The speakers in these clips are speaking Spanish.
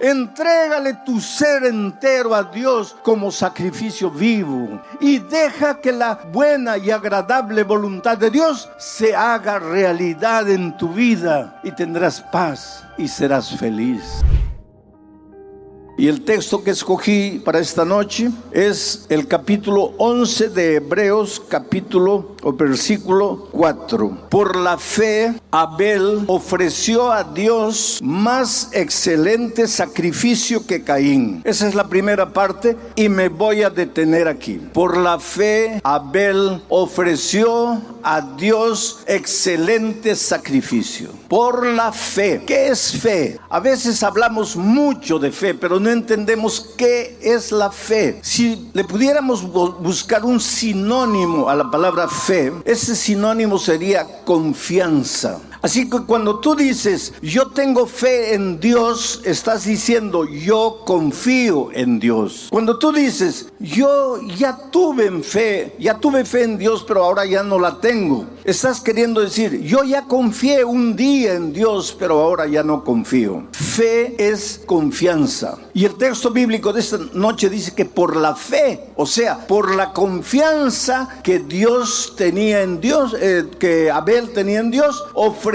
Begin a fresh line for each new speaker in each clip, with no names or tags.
Entrégale tu ser entero a Dios como sacrificio vivo y deja que la buena y agradable voluntad de Dios se haga realidad en tu vida y tendrás paz y serás feliz. Y el texto que escogí para esta noche es el capítulo 11 de Hebreos, versículo 4. Por la fe, Abel ofreció a Dios más excelente sacrificio que Caín. Esa es la primera parte y me voy a detener aquí. Por la fe, Abel ofreció a Dios excelente sacrificio. Por la fe. ¿Qué es fe? A veces hablamos mucho de fe, pero no entendemos qué es la fe. Si le pudiéramos buscar un sinónimo a la palabra fe, ese sinónimo sería confianza. Así que cuando tú dices, yo tengo fe en Dios, estás diciendo, yo confío en Dios. Cuando tú dices, yo ya tuve fe en Dios, pero ahora ya no la tengo, estás queriendo decir, yo ya confié un día en Dios, pero ahora ya no confío. Fe es confianza. Y el texto bíblico de esta noche dice que por la fe, o sea, por la confianza que Dios tenía en Dios, que Abel tenía en Dios, ofreció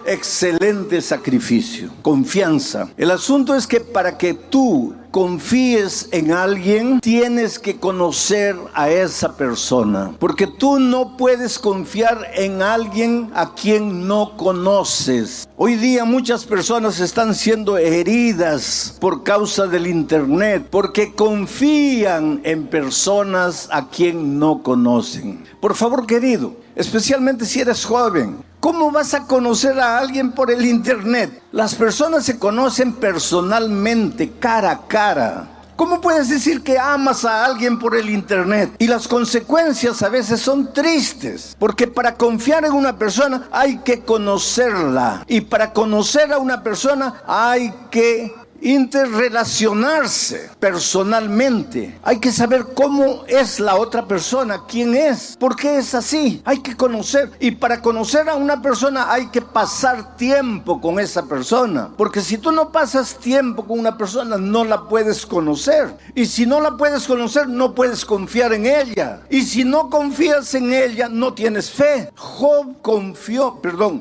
excelente sacrificio. Confianza. El asunto es que para que tú confíes en alguien, tienes que conocer a esa persona, porque tú no puedes confiar en alguien a quien no conoces. Hoy día muchas personas están siendo heridas por causa del internet, porque confían en personas a quien no conocen. Por favor, querido, especialmente si eres joven, ¿cómo vas a conocer a alguien por el internet? Las personas se conocen personalmente, cara a cara. ¿Cómo puedes decir que amas a alguien por el internet? Y las consecuencias a veces son tristes, porque para confiar en una persona hay que conocerla. Y para conocer a una persona hay que interrelacionarse personalmente. Hay que saber cómo es la otra persona, quién es, por qué es así. Hay que conocer, y para conocer a una persona hay que pasar tiempo con esa persona, porque si tú no pasas tiempo con una persona no la puedes conocer, y si no la puedes conocer no puedes confiar en ella, y si no confías en ella no tienes fe.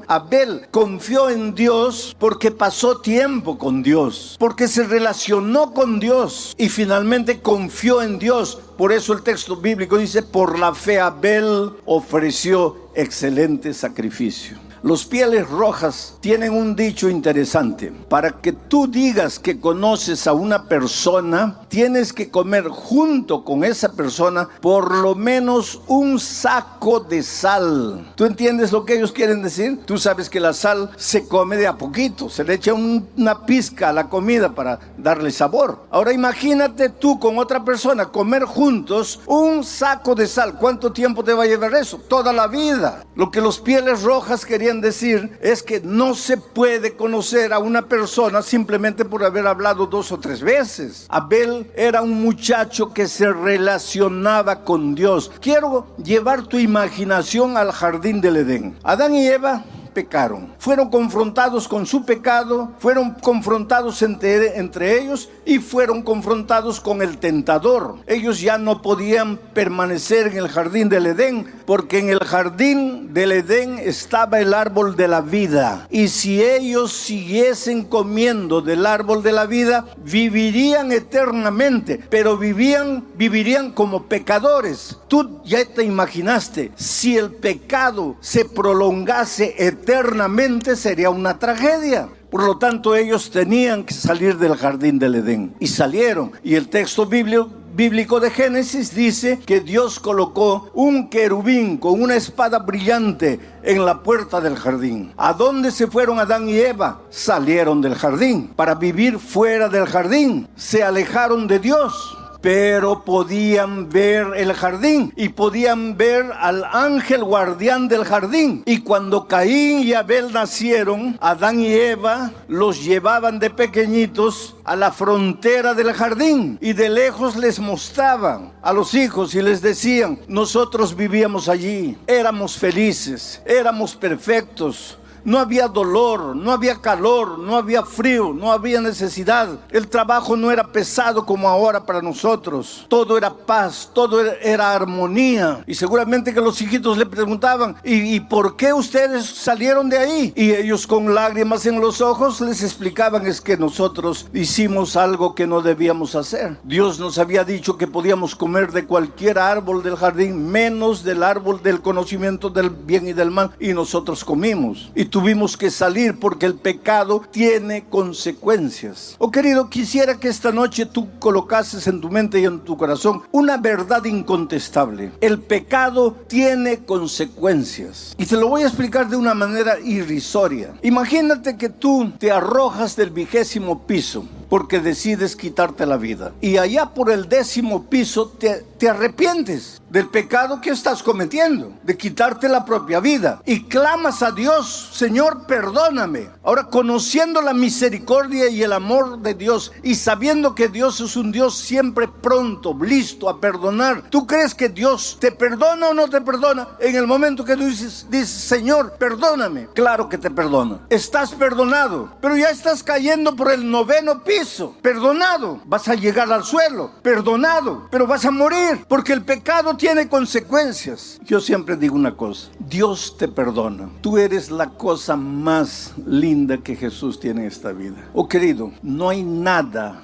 Abel confió en Dios porque pasó tiempo con Dios, porque se relacionó con Dios y finalmente confió en Dios. Por eso el texto bíblico dice, por la fe Abel ofreció excelente sacrificio. Los Pieles Rojas tienen un dicho interesante. Para que tú digas que conoces a una persona, tienes que comer junto con esa persona por lo menos un saco de sal. ¿Tú entiendes lo que ellos quieren decir? Tú sabes que la sal se come de a poquito, se le echa una pizca a la comida para darle sabor. Ahora imagínate tú con otra persona comer juntos un saco de sal. ¿Cuánto tiempo te va a llevar eso? Toda la vida. Lo que los Pieles Rojas querían decir es que no se puede conocer a una persona simplemente por haber hablado 2 o 3 veces. Abel era un muchacho que se relacionaba con Dios. Quiero llevar tu imaginación al jardín del Edén. Adán y Eva pecaron, fueron confrontados con su pecado, fueron confrontados entre ellos y fueron confrontados con el tentador. Ellos ya no podían permanecer en el jardín del Edén, porque en el jardín del Edén estaba el árbol de la vida, y si ellos siguiesen comiendo del árbol de la vida, vivirían eternamente, pero vivirían como pecadores. Tú ya te imaginaste, si el pecado se prolongase eternamente, sería una tragedia. Por lo tanto, ellos tenían que salir del jardín del Edén, y salieron. Y el texto bíblico de Génesis dice que Dios colocó un querubín con una espada brillante en la puerta del jardín. ¿A dónde se fueron Adán y Eva? Salieron del jardín para vivir fuera del jardín. Se alejaron de Dios, pero podían ver el jardín y podían ver al ángel guardián del jardín. Y cuando Caín y Abel nacieron, Adán y Eva los llevaban de pequeñitos a la frontera del jardín, y de lejos les mostraban a los hijos y les decían: nosotros vivíamos allí, éramos felices, éramos perfectos, No había dolor, no había calor, no había frío, no había necesidad. El trabajo no era pesado como ahora para nosotros. Todo era paz, todo era armonía. Y seguramente que los hijitos le preguntaban, ¿y por qué ustedes salieron de ahí? Y ellos con lágrimas en los ojos les explicaban, es que nosotros hicimos algo que no debíamos hacer. Dios nos había dicho que podíamos comer de cualquier árbol del jardín, menos del árbol del conocimiento del bien y del mal, y nosotros comimos. Y tuvimos que salir porque el pecado tiene consecuencias. Oh querido, quisiera que esta noche tú colocases en tu mente y en tu corazón una verdad incontestable. El pecado tiene consecuencias. Y te lo voy a explicar de una manera irrisoria. Imagínate que tú te arrojas del 20º piso porque decides quitarte la vida. Y allá por el 10º piso te arrepientes del pecado que estás cometiendo, de quitarte la propia vida. Y clamas a Dios, Señor, perdóname. Ahora, conociendo la misericordia y el amor de Dios y sabiendo que Dios es un Dios siempre pronto, listo a perdonar, ¿tú crees que Dios te perdona o no te perdona? En el momento que tú dices, Señor, perdóname, claro que te perdona. Estás perdonado, pero ya estás cayendo por el 9º piso. Perdonado, vas a llegar al suelo. Perdonado, pero vas a morir, porque el pecado tiene consecuencias. Yo siempre digo una cosa: Dios te perdona. Tú eres la cosa más linda que Jesús tiene en esta vida. Oh querido, no hay nada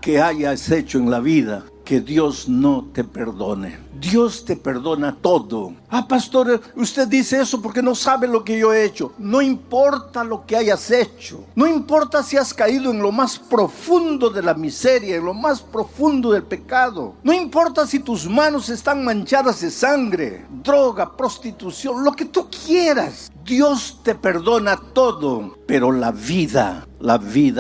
que hayas hecho en la vida que Dios no te perdone. Dios te perdona todo. Ah, pastor, usted dice eso porque no sabe lo que yo he hecho. No importa lo que hayas hecho. No importa si has caído en lo más profundo de la miseria, en lo más profundo del pecado. No importa si tus manos están manchadas de sangre, droga, prostitución, lo que tú quieras. Dios te perdona todo, pero la vida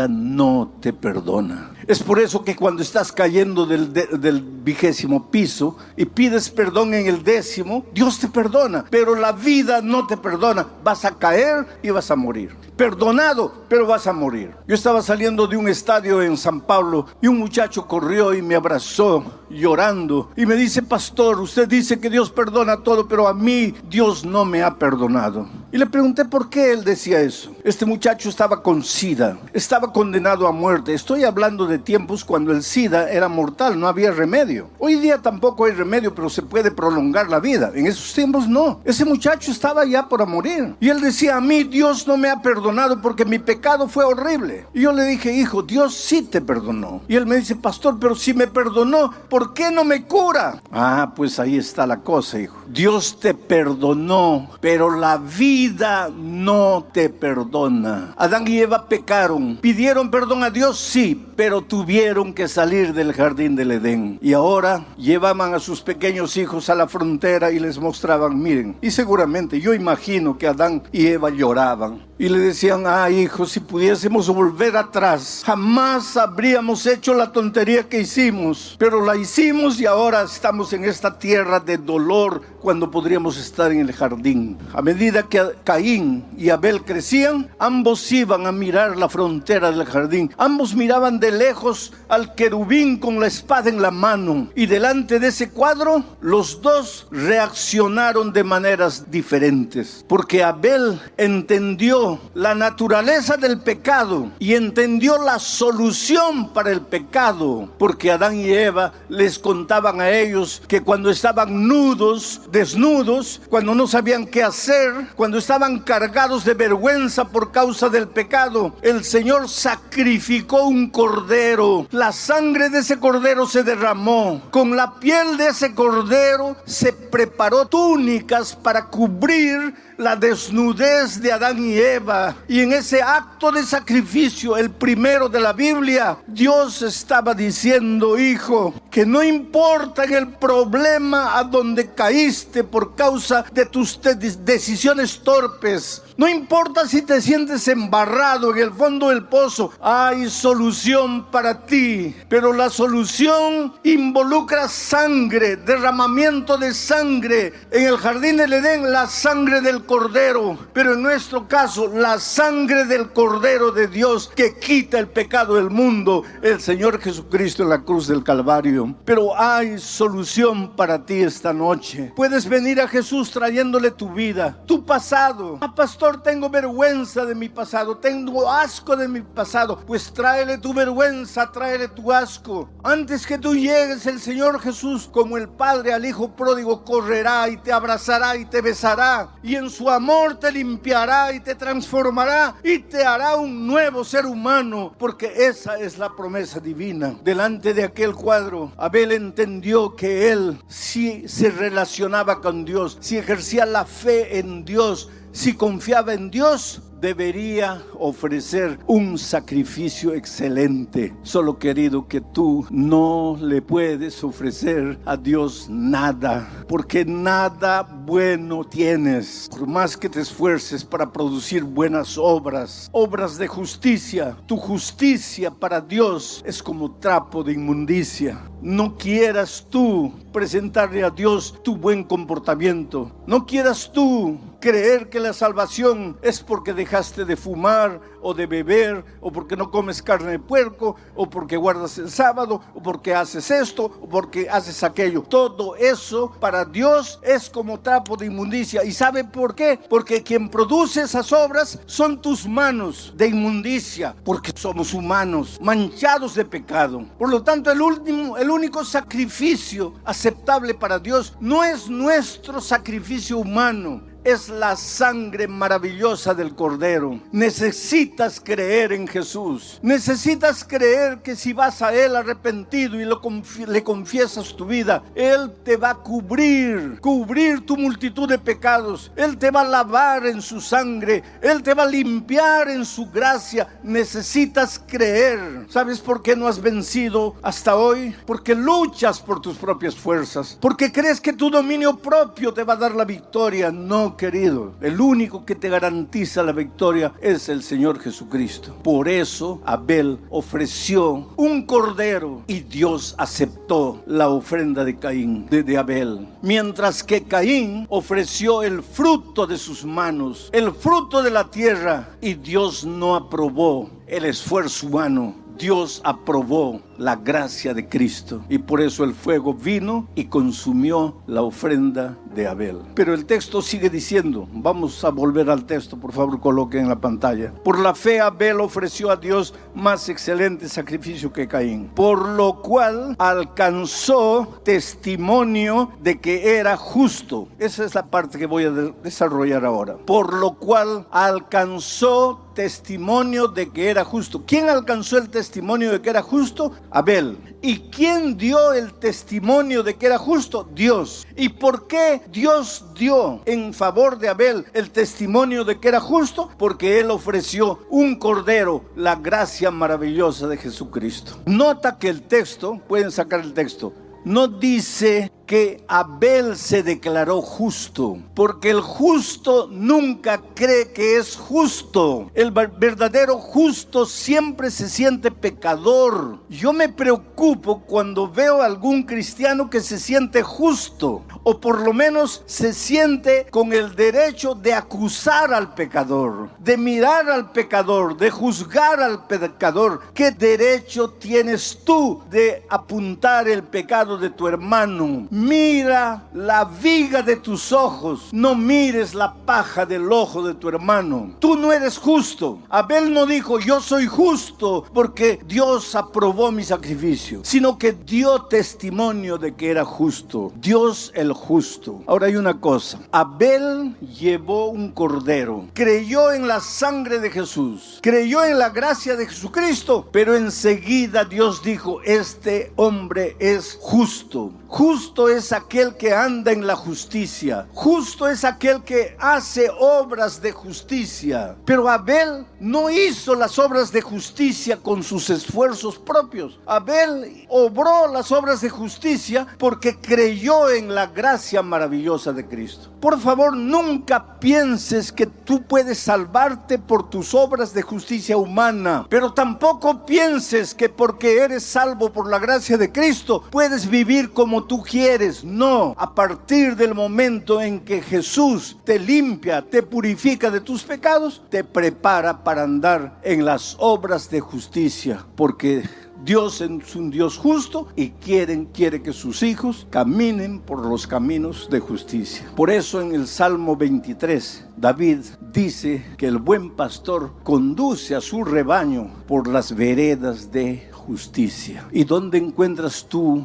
no te perdona. Es por eso que cuando estás cayendo del 20º piso y pides perdón en el 10º, Dios te perdona, pero la vida no te perdona. Vas a caer y vas a morir. Perdonado, pero vas a morir. Yo estaba saliendo de un estadio en San Pablo y un muchacho corrió y me abrazó llorando y me dice: pastor, usted dice que Dios perdona todo, pero a mí Dios no me ha perdonado. Y le pregunté por qué él decía eso. Este muchacho estaba con SIDA, estaba condenado a muerte. Estoy hablando de tiempos cuando el SIDA era mortal, no había remedio. Hoy día tampoco hay remedio, pero se puede prolongar la vida. En esos tiempos no. Ese muchacho estaba ya por morir. Y él decía: a mí Dios no me ha perdonado porque mi pecado fue horrible. Y yo le dije: hijo, Dios sí te perdonó. Y él me dice: pastor, pero si me perdonó, ¿por qué no me cura? Ah, pues ahí está la cosa, hijo. Dios te perdonó, pero la vida no te perdona. Adán y Eva pecaron. ¿Pidieron perdón a Dios? Sí, pero tuvieron que salir del jardín del Edén. Y ahora llevaban a sus pequeños hijos a la frontera y les mostraban, miren. Y seguramente yo imagino que Adán y Eva lloraban. Y le decían: ah, hijo, si pudiésemos volver atrás, jamás habríamos hecho la tontería que hicimos. Pero la hicimos y ahora estamos en esta tierra de dolor cuando podríamos estar en el jardín. A medida que Caín y Abel crecían, ambos iban a mirar la frontera del jardín. Ambos miraban de lejos al querubín con la espada en la mano. Y delante de ese cuadro, los dos reaccionaron de maneras diferentes. Porque Abel entendió la naturaleza del pecado y entendió la solución para el pecado, porque Adán y Eva les contaban a ellos que cuando estaban desnudos, cuando no sabían qué hacer, cuando estaban cargados de vergüenza por causa del pecado, el Señor sacrificó un cordero. La sangre de ese cordero se derramó. Con la piel de ese cordero se preparó túnicas para cubrir la desnudez de Adán y Eva. Y en ese acto de sacrificio, el primero de la Biblia, Dios estaba diciendo: hijo, que no importa en el problema a donde caíste por causa de tus decisiones torpes, No importa si te sientes embarrado en el fondo del pozo, hay solución para ti. Pero la solución involucra sangre, derramamiento de sangre. En el jardín del Edén, la sangre del Cordero. Pero en nuestro caso, la sangre del Cordero de Dios que quita el pecado del mundo, el Señor Jesucristo en la cruz del Calvario. Pero hay solución para ti esta noche. Puedes venir a Jesús trayéndole tu vida, tu pasado. Pastor, tengo vergüenza de mi pasado, tengo asco de mi pasado. Pues tráele tu vergüenza, tráele tu asco. Antes que tú llegues, el Señor Jesús, como el Padre al Hijo pródigo, correrá y te abrazará y te besará, y en su amor te limpiará y te transformará y te hará un nuevo ser humano, porque esa es la promesa divina. Delante de aquel cuadro, Abel entendió que él sí se relacionaba con Dios, si ejercía la fe en Dios, si confiaba en Dios, debería ofrecer un sacrificio excelente. Solo, querido, que tú no le puedes ofrecer a Dios nada, porque nada bueno tienes. Por más que te esfuerces para producir buenas obras, obras de justicia, tu justicia para Dios es como trapo de inmundicia. No quieras tú presentarle a Dios tu buen comportamiento. No quieras tú creer que la salvación es porque dejaste de fumar o de beber, o porque no comes carne de puerco, o porque guardas el sábado, o porque haces esto, o porque haces aquello. Todo eso para Dios es como trapo de inmundicia. ¿Y sabe por qué? Porque quien produce esas obras son tus manos de inmundicia, porque somos humanos, manchados de pecado. Por lo tanto, el único sacrificio aceptable para Dios no es nuestro sacrificio humano, es la sangre maravillosa del Cordero. Necesitas creer en Jesús. Necesitas creer que si vas a Él arrepentido y le confiesas tu vida, Él te va a cubrir tu multitud de pecados. Él te va a lavar en su sangre. Él te va a limpiar en su gracia. Necesitas creer. ¿Sabes por qué no has vencido hasta hoy? Porque luchas por tus propias fuerzas. Porque crees que tu dominio propio te va a dar la victoria. No, querido, el único que te garantiza la victoria es el Señor Jesucristo. Por eso Abel ofreció un cordero y Dios aceptó la ofrenda de Caín, de Abel. Mientras que Caín ofreció el fruto de sus manos, el fruto de la tierra, y Dios no aprobó el esfuerzo humano. Dios aprobó la gracia de Cristo, y por eso el fuego vino y consumió la ofrenda de Abel. Pero el texto sigue diciendo, vamos a volver al texto, por favor, coloquen en la pantalla. Por la fe Abel ofreció a Dios más excelente sacrificio que Caín, por lo cual alcanzó testimonio de que era justo. Esa es la parte que voy a desarrollar ahora. Por lo cual alcanzó testimonio de que era justo. ¿Quién alcanzó el testimonio de que era justo? Abel. ¿Y quién dio el testimonio de que era justo? Dios. ¿Y por qué Dios dio en favor de Abel el testimonio de que era justo? Porque él ofreció un cordero, la gracia maravillosa de Jesucristo. Nota que el texto, pueden sacar el texto, no dice que Abel se declaró justo, porque el justo nunca cree que es justo. El verdadero justo siempre se siente pecador. Yo me preocupo cuando veo a algún cristiano que se siente justo, o por lo menos se siente con el derecho de acusar al pecador, de mirar al pecador, de juzgar al pecador. ¿Qué derecho tienes tú de apuntar el pecado de tu hermano? Mira la viga de tus ojos, no mires la paja del ojo de tu hermano. Tú no eres justo. Abel no dijo, yo soy justo porque Dios aprobó mi sacrificio, sino que dio testimonio de que era justo. Dios el justo. Ahora hay una cosa. Abel llevó un cordero, creyó en la sangre de Jesús, creyó en la gracia de Jesucristo, pero enseguida Dios dijo, este hombre es justo. Justo justo es aquel que anda en la justicia. Justo es aquel que hace obras de justicia. Pero Abel no hizo las obras de justicia con sus esfuerzos propios. Abel obró las obras de justicia porque creyó en la gracia maravillosa de Cristo. Por favor, nunca pienses que tú puedes salvarte por tus obras de justicia humana, pero tampoco pienses que porque eres salvo por la gracia de Cristo puedes vivir como tú quieres. No, a partir del momento en que Jesús te limpia, te purifica de tus pecados, te prepara para andar en las obras de justicia, porque Dios es un Dios justo y quiere que sus hijos caminen por los caminos de justicia. Por eso en el Salmo 23, David dice que el buen pastor conduce a su rebaño por las veredas de justicia. ¿Y dónde encuentras tú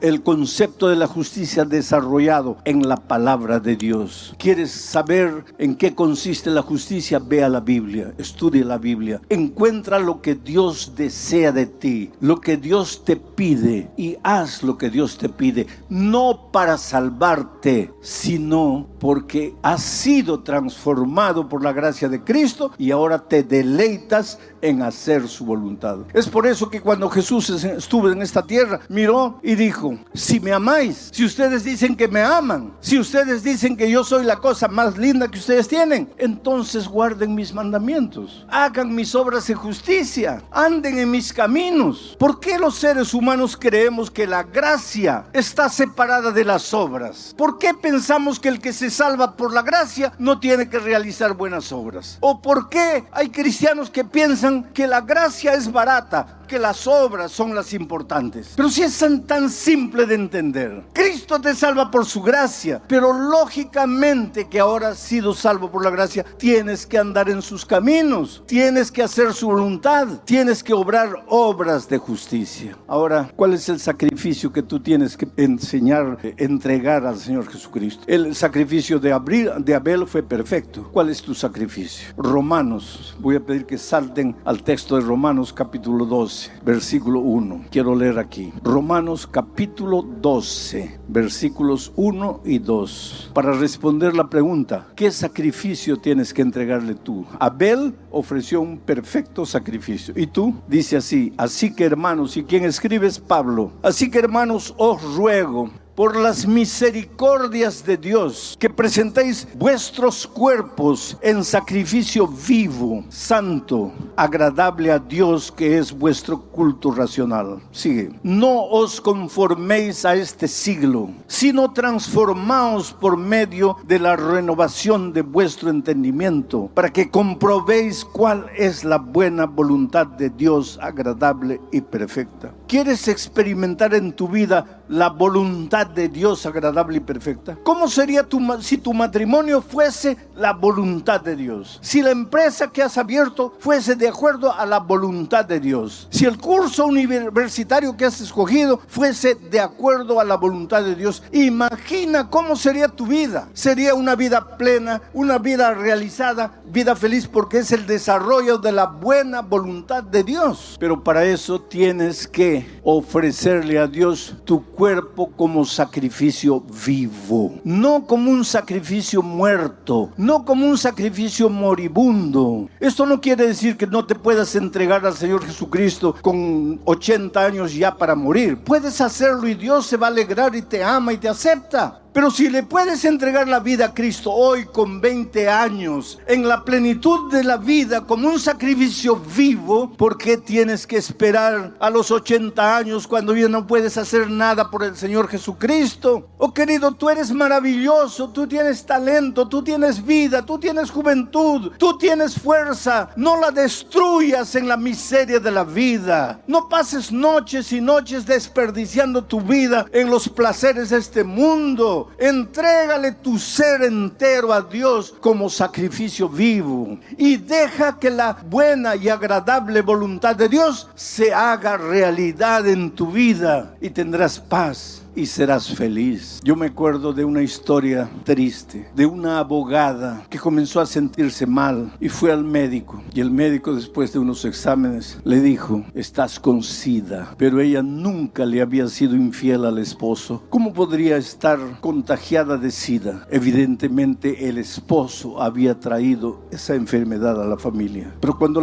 el concepto de la justicia desarrollado? En la palabra de Dios. ¿Quieres saber en qué consiste la justicia? Ve a la Biblia, estudia la Biblia, encuentra lo que Dios desea de ti, lo que Dios te pide, y haz lo que Dios te pide, no para salvarte, sino porque has sido transformado por la gracia de Cristo y ahora te deleitas en hacer su voluntad. Es por eso que cuando Jesús estuvo en esta tierra, miró y dijo: si me amáis, si ustedes dicen que me aman, si ustedes dicen que yo soy la cosa más linda que ustedes tienen, entonces guarden mis mandamientos, hagan mis obras de justicia, anden en mis caminos. ¿Por qué los seres humanos creemos que la gracia está separada de las obras? ¿Por qué pensamos que el que se salva por la gracia no tiene que realizar buenas obras? ¿O por qué hay cristianos que piensan que la gracia es barata, que las obras son las importantes? Pero si es tan simple de entender. Cristo te salva por su gracia, pero lógicamente que ahora has sido salvo por la gracia, tienes que andar en sus caminos, tienes que hacer su voluntad, tienes que obrar obras de justicia. Ahora, ¿cuál es el sacrificio que tú tienes que entregar al Señor Jesucristo? El sacrificio de Abel fue perfecto. ¿Cuál es tu sacrificio? Romanos, voy a pedir que salten al texto de Romanos capítulo 12, versículo 1. Quiero leer aquí. Romanos capítulo 12, versículos 1 y 2. Para responder la pregunta, ¿qué sacrificio tienes que entregarle tú? Abel ofreció un perfecto sacrificio. ¿Y tú? Dice así: así que hermanos, ¿y quién escribe? Es Pablo. Así que hermanos, os ruego por las misericordias de Dios, que presentéis vuestros cuerpos en sacrificio vivo, santo, agradable a Dios, que es vuestro culto racional. Sigue. No os conforméis a este siglo, sino transformaos por medio de la renovación de vuestro entendimiento, para que comprobéis cuál es la buena voluntad de Dios, agradable y perfecta. ¿Quieres experimentar en tu vida la voluntad de Dios agradable y perfecta? ¿Cómo sería si tu matrimonio fuese la voluntad de Dios? Si la empresa que has abierto fuese de acuerdo a la voluntad de Dios. Si el curso universitario que has escogido fuese de acuerdo a la voluntad de Dios. Imagina cómo sería tu vida. Sería una vida plena, una vida realizada, vida feliz, porque es el desarrollo de la buena voluntad de Dios. Pero para eso tienes que ofrecerle a Dios tu cuerpo como sacrificio vivo, no como un sacrificio muerto, no como un sacrificio moribundo. Esto no quiere decir que no te puedas entregar al Señor Jesucristo con 80 años ya para morir. Puedes hacerlo y Dios se va a alegrar y te ama y te acepta. Pero si le puedes entregar la vida a Cristo hoy con 20 años, en la plenitud de la vida, como un sacrificio vivo, ¿por qué tienes que esperar a los 80 años cuando ya no puedes hacer nada por el Señor Jesucristo? Oh querido, tú eres maravilloso, tú tienes talento, tú tienes vida, tú tienes juventud, tú tienes fuerza. No la destruyas en la miseria de la vida. No pases noches y noches desperdiciando tu vida en los placeres de este mundo. Entrégale tu ser entero a Dios como sacrificio vivo y deja que la buena y agradable voluntad de Dios se haga realidad en tu vida y tendrás paz. y serás feliz. Yo me acuerdo de una historia triste, de una abogada que comenzó a sentirse mal y fue al médico. Y el médico, después de unos exámenes, le dijo: estás con SIDA. Pero ella nunca le había sido infiel al esposo. ¿Cómo podría estar contagiada de SIDA? Evidentemente el esposo había traído esa enfermedad a la familia. Pero cuando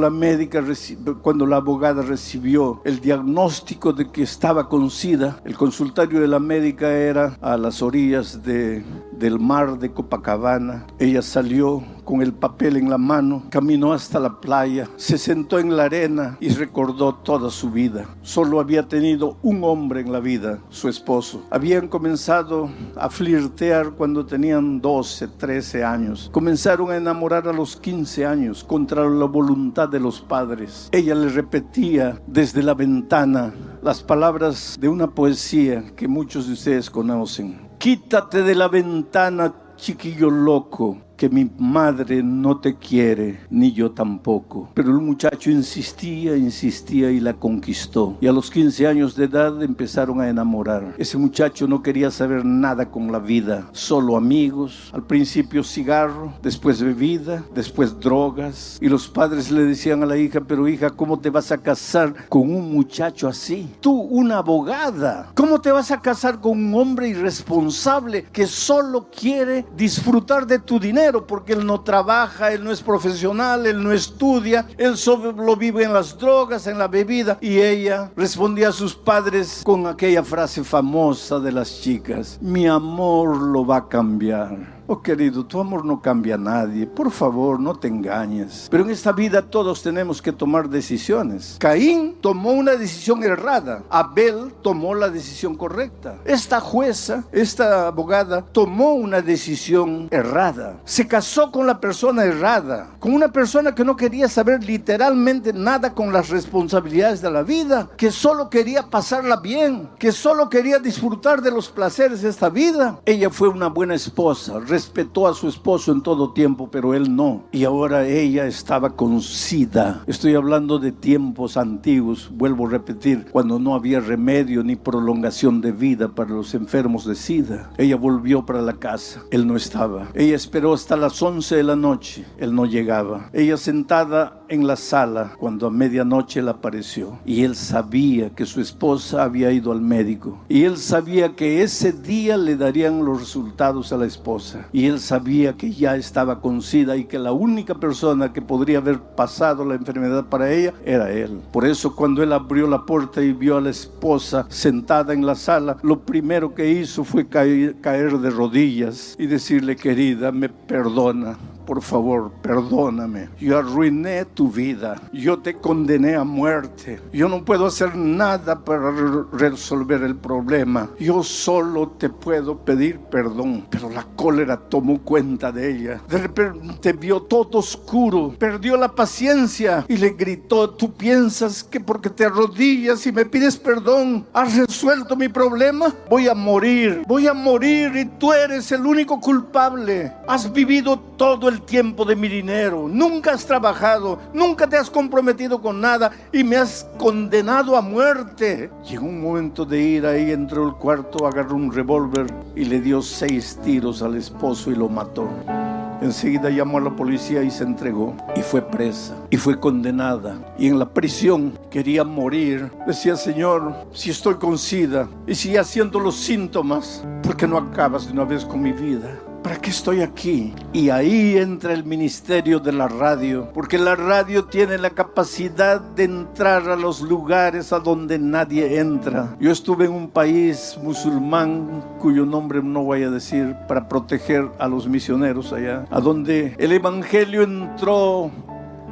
la abogada recibió el diagnóstico de que estaba con SIDA, el consultorio de la médica era a las orillas del mar de Copacabana. Ella salió con el papel en la mano, caminó hasta la playa, se sentó en la arena y recordó toda su vida. Solo había tenido un hombre en la vida, su esposo. Habían comenzado a flirtear cuando tenían 12, 13 años. Comenzaron a enamorar a los 15 años contra la voluntad de los padres. Ella le repetía desde la ventana las palabras de una poesía que muchos de ustedes conocen: quítate de la ventana, chiquillo loco, que mi madre no te quiere, ni yo tampoco. Pero el muchacho insistía y la conquistó. Y a los 15 años de edad empezaron a enamorar. Ese muchacho no quería saber nada con la vida, solo amigos. Al principio cigarro, después bebida, después drogas. Y los padres le decían a la hija: pero hija, ¿cómo te vas a casar con un muchacho así? Tú, una abogada, ¿cómo te vas a casar con un hombre irresponsable que solo quiere disfrutar de tu dinero? Porque él no trabaja, él no es profesional, él no estudia, él solo vive en las drogas, en la bebida. Y ella respondía a sus padres con aquella frase famosa de las chicas: mi amor lo va a cambiar. Oh querido, tu amor no cambia a nadie. Por favor, no te engañes. Pero en esta vida todos tenemos que tomar decisiones. Caín tomó una decisión errada. Abel tomó la decisión correcta. Esta jueza, esta abogada, tomó una decisión errada. Se casó con la persona errada, con una persona que no quería saber literalmente nada con las responsabilidades de la vida, que solo quería pasarla bien, que solo quería disfrutar de los placeres de esta vida. Ella fue una buena esposa, respetó a su esposo en todo tiempo, pero él no. Y ahora ella estaba con SIDA. Estoy hablando de tiempos antiguos, vuelvo a repetir, cuando no había remedio ni prolongación de vida para los enfermos de SIDA. Ella volvió para la casa, él no estaba. Ella esperó hasta las 11 de la noche, él no llegaba. Ella sentada en la sala, cuando a medianoche él apareció. Y él sabía que su esposa había ido al médico. Y él sabía que ese día le darían los resultados a la esposa. Y él sabía que ya estaba con SIDA y que la única persona que podría haber pasado la enfermedad para ella era él. Por eso cuando él abrió la puerta y vio a la esposa sentada en la sala, lo primero que hizo fue caer de rodillas y decirle: querida, me perdona. Por favor, perdóname. Yo arruiné tu vida. Yo te condené a muerte. Yo no puedo hacer nada para resolver el problema. Yo solo te puedo pedir perdón. Pero la cólera tomó cuenta de ella. De repente vio todo oscuro. Perdió la paciencia y le gritó: ¿tú piensas que porque te arrodillas y me pides perdón has resuelto mi problema? Voy a morir y tú eres el único culpable. Has vivido todo el tiempo de mi dinero, nunca has trabajado, nunca te has comprometido con nada y me has condenado a muerte. Llegó un momento de ira y entró al cuarto, agarró un revólver y le dio 6 tiros al esposo y lo mató. Enseguida llamó a la policía y se entregó y fue presa y fue condenada. Y en la prisión quería morir. Decía: Señor, si estoy con SIDA y si ya siento los síntomas, ¿por qué no acabas de una vez con mi vida? ¿Para qué estoy aquí? Y ahí entra el ministerio de la radio, porque la radio tiene la capacidad de entrar a los lugares a donde nadie entra. Yo estuve en un país musulmán, cuyo nombre no voy a decir para proteger a los misioneros allá, a donde el evangelio entró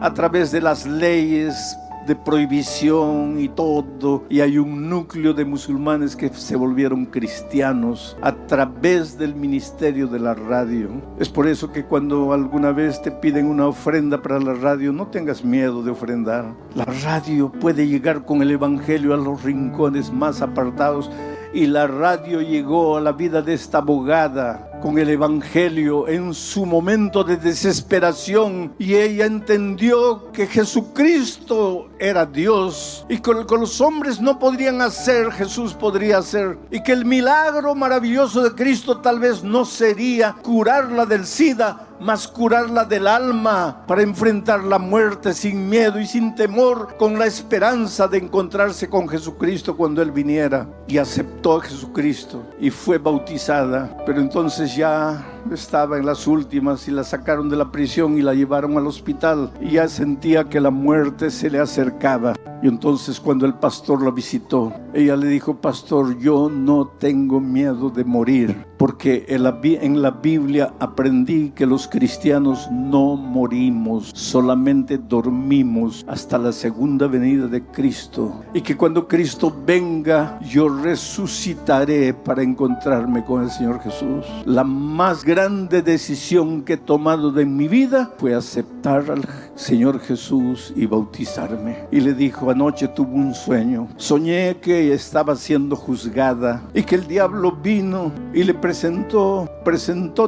a través de las leyes de prohibición y todo, y hay un núcleo de musulmanes que se volvieron cristianos a través del ministerio de la radio. Es por eso que cuando alguna vez te piden una ofrenda para la radio, no tengas miedo de ofrendar. La radio puede llegar con el evangelio a los rincones más apartados, y la radio llegó a la vida de esta abogada con el evangelio en su momento de desesperación, y ella entendió que Jesucristo era Dios y con los hombres no podrían hacer, Jesús podría hacer, y que el milagro maravilloso de Cristo tal vez no sería curarla del SIDA, mas curarla del alma para enfrentar la muerte sin miedo y sin temor, con la esperanza de encontrarse con Jesucristo cuando Él viniera. Y aceptó a Jesucristo y fue bautizada, pero entonces ya estaba en las últimas y la sacaron de la prisión y la llevaron al hospital y ya sentía que la muerte se le acercaba. Y entonces cuando el pastor la visitó, ella le dijo: pastor, yo no tengo miedo de morir, porque en la Biblia aprendí que los cristianos no morimos, solamente dormimos hasta la segunda venida de Cristo, y que cuando Cristo venga yo resucitaré para encontrarme con el Señor Jesús. La más grande decisión que he tomado en mi vida fue aceptar al Señor Jesús y bautizarme. Y le dijo: anoche tuve un sueño, soñé que estaba siendo juzgada y que el diablo vino y le presentó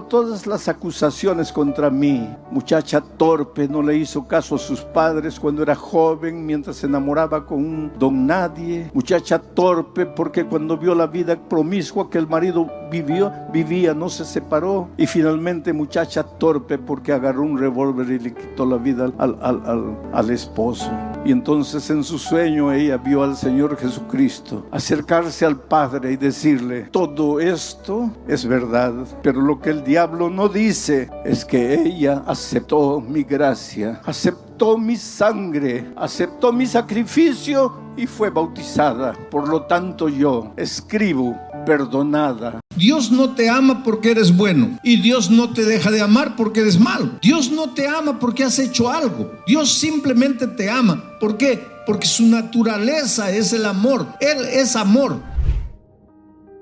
todas las acusaciones contra mí. Muchacha torpe, no le hizo caso a sus padres cuando era joven, mientras se enamoraba con un don nadie. Muchacha torpe porque cuando vio la vida promiscua que el marido vivía, no se separó. Y finalmente muchacha torpe porque agarró un revólver y le quitó la vida al esposo. Y entonces en su sueño ella vio al Señor Jesucristo acercarse al Padre y decirle: todo esto es verdad, pero lo que el diablo no dice es que ella aceptó mi gracia, aceptó mi sangre, aceptó mi sacrificio y fue bautizada. Por lo tanto yo escribo: perdonada.
Dios no te ama porque eres bueno, y Dios no te deja de amar porque eres malo. Dios no te ama porque has hecho algo. Dios simplemente te ama. ¿Por qué? Porque su naturaleza es el amor. Él es amor.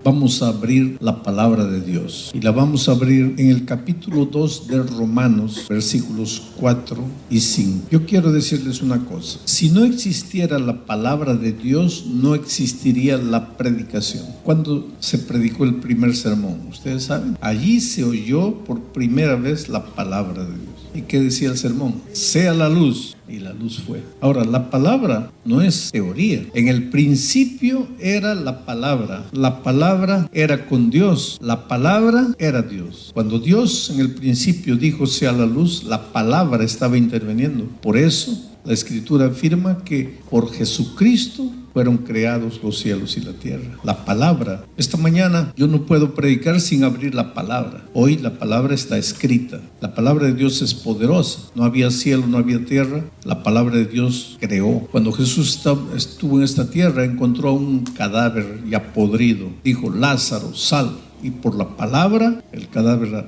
Vamos a abrir la palabra de Dios y la vamos a abrir en el capítulo 2 de Romanos, versículos 4 y 5. Yo quiero decirles una cosa: si no existiera la palabra de Dios, no existiría la predicación. ¿Cuándo se predicó el primer sermón? Ustedes saben, allí se oyó por primera vez la palabra de Dios. ¿Y qué decía el sermón? Sea la luz. Y la luz fue. Ahora, la palabra no es teoría. En el principio era la palabra. La palabra era con Dios. La palabra era Dios. Cuando Dios en el principio dijo sea la luz, la palabra estaba interviniendo. Por eso la Escritura afirma que por Jesucristo fueron creados los cielos y la tierra. La palabra. Esta mañana yo no puedo predicar sin abrir la palabra. Hoy la palabra está escrita. La palabra de Dios es poderosa. No había cielo, no había tierra. La palabra de Dios creó. Cuando Jesús estuvo en esta tierra, encontró un cadáver ya podrido. Dijo: Lázaro, sal. Y por la palabra el cadáver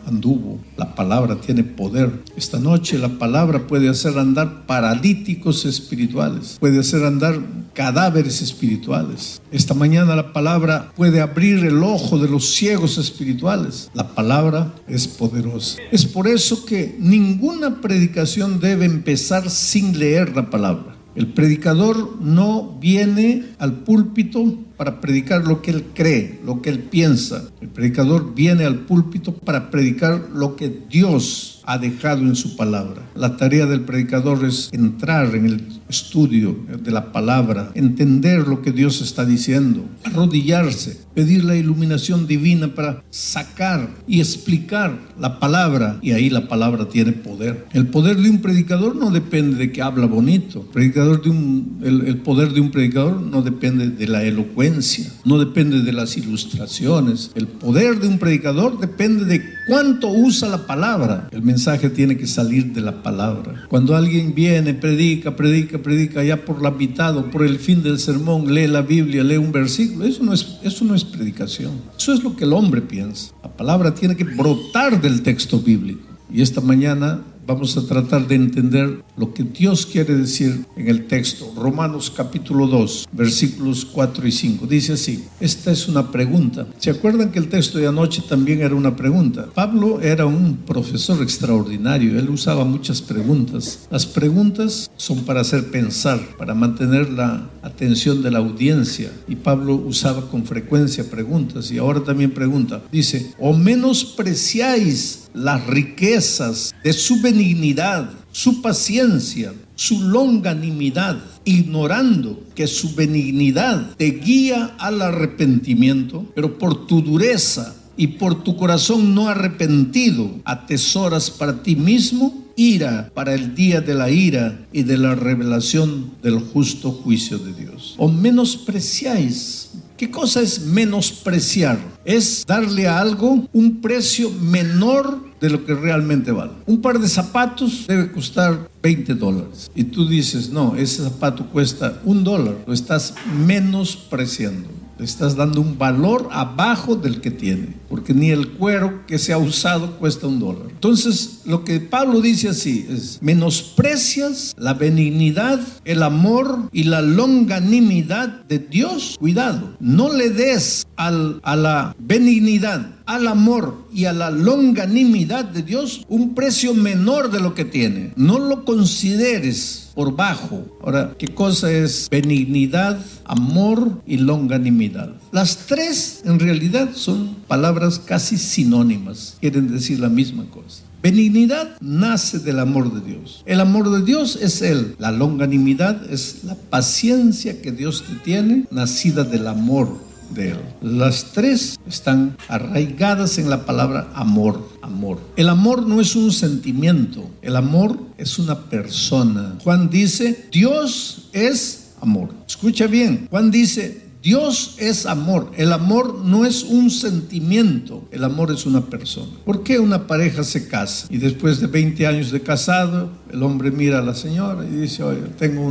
anduvo. La palabra tiene poder. Esta noche la palabra puede hacer andar paralíticos espirituales, puede hacer andar cadáveres espirituales. Esta mañana la palabra puede abrir el ojo de los ciegos espirituales. La palabra es poderosa. Es por eso que ninguna predicación debe empezar sin leer la palabra. El predicador no viene al púlpito para predicar lo que él cree, lo que él piensa. El predicador viene al púlpito para predicar lo que Dios ha dejado en su palabra. La tarea del predicador es entrar en el estudio de la palabra, entender lo que Dios está diciendo, arrodillarse, pedir la iluminación divina para sacar y explicar la palabra, y ahí la palabra tiene poder. El poder de un predicador no depende de que habla bonito. El poder de un predicador no depende de la elocuencia, no depende de las ilustraciones. El poder de un predicador depende de cuánto usa la palabra. El mensaje tiene que salir de la palabra. Cuando alguien viene, predica ya por la mitad o por el fin del sermón, lee la Biblia, lee un versículo, eso no es predicación. Eso es lo que el hombre piensa. La palabra tiene que brotar del texto bíblico. Y esta mañana vamos a tratar de entender lo que Dios quiere decir en el texto. Romanos capítulo 2, versículos 4 y 5. Dice así: esta es una pregunta. ¿Se acuerdan que el texto de anoche también era una pregunta? Pablo era un profesor extraordinario. Él usaba muchas preguntas. Las preguntas son para hacer pensar, para mantener la atención de la audiencia. Y Pablo usaba con frecuencia preguntas, y ahora también pregunta. Dice: ¿o menospreciáis las riquezas de su benignidad, su paciencia, su longanimidad, ignorando que su benignidad te guía al arrepentimiento, pero por tu dureza y por tu corazón no arrepentido, atesoras para ti mismo ira para el día de la ira y de la revelación del justo juicio de Dios. O menospreciáis. ¿Qué cosa es menospreciar? Es darle a algo un precio menor de lo que realmente vale. Un par de zapatos debe costar $20 y tú dices, no, ese zapato cuesta $1. Lo estás menospreciando. Le estás dando un valor abajo del que tiene, porque ni el cuero que se ha usado cuesta $1. Entonces, lo que Pablo dice así es: menosprecias la benignidad, el amor y la longanimidad de Dios. Cuidado, no le des a la benignidad, al amor y a la longanimidad de Dios un precio menor de lo que tiene. No lo consideres por bajo. Ahora, ¿qué cosa es benignidad, amor y longanimidad? Las tres en realidad son palabras casi sinónimas, quieren decir la misma cosa. Benignidad nace del amor de Dios. El amor de Dios es Él. La longanimidad es la paciencia que Dios te tiene, nacida del amor de Él. Las tres están arraigadas en la palabra amor. Amor. El amor no es un sentimiento, el amor es una persona. Juan dice, Dios es amor. Escucha bien, Juan dice, Dios es amor. El amor no es un sentimiento, el amor es una persona. ¿Por qué una pareja se casa y después de 20 años de casado, el hombre mira a la señora y dice, oye, tengo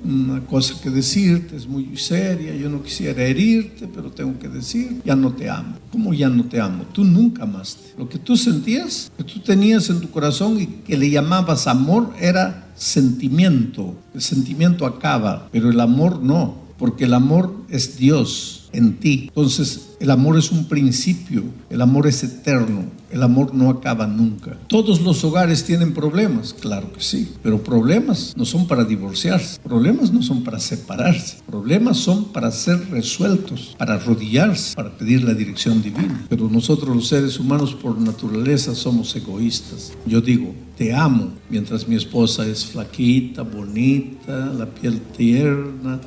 una cosa que decirte, es muy seria, yo no quisiera herirte, pero tengo que decir, ya no te amo. ¿Cómo ya no te amo? Tú nunca amaste. Lo que tú sentías, que tú tenías en tu corazón y que le llamabas amor, era sentimiento. El sentimiento acaba, pero el amor no, porque el amor es Dios en ti. Entonces, el amor es un principio, el amor es eterno, el amor no acaba nunca. ¿Todos los hogares tienen problemas? Claro que sí, pero problemas no son para divorciarse, problemas no son para separarse, problemas son para ser resueltos, para arrodillarse, para pedir la dirección divina. Pero nosotros los seres humanos por naturaleza somos egoístas. Yo digo, te amo, mientras mi esposa es flaquita, bonita, la piel tierna,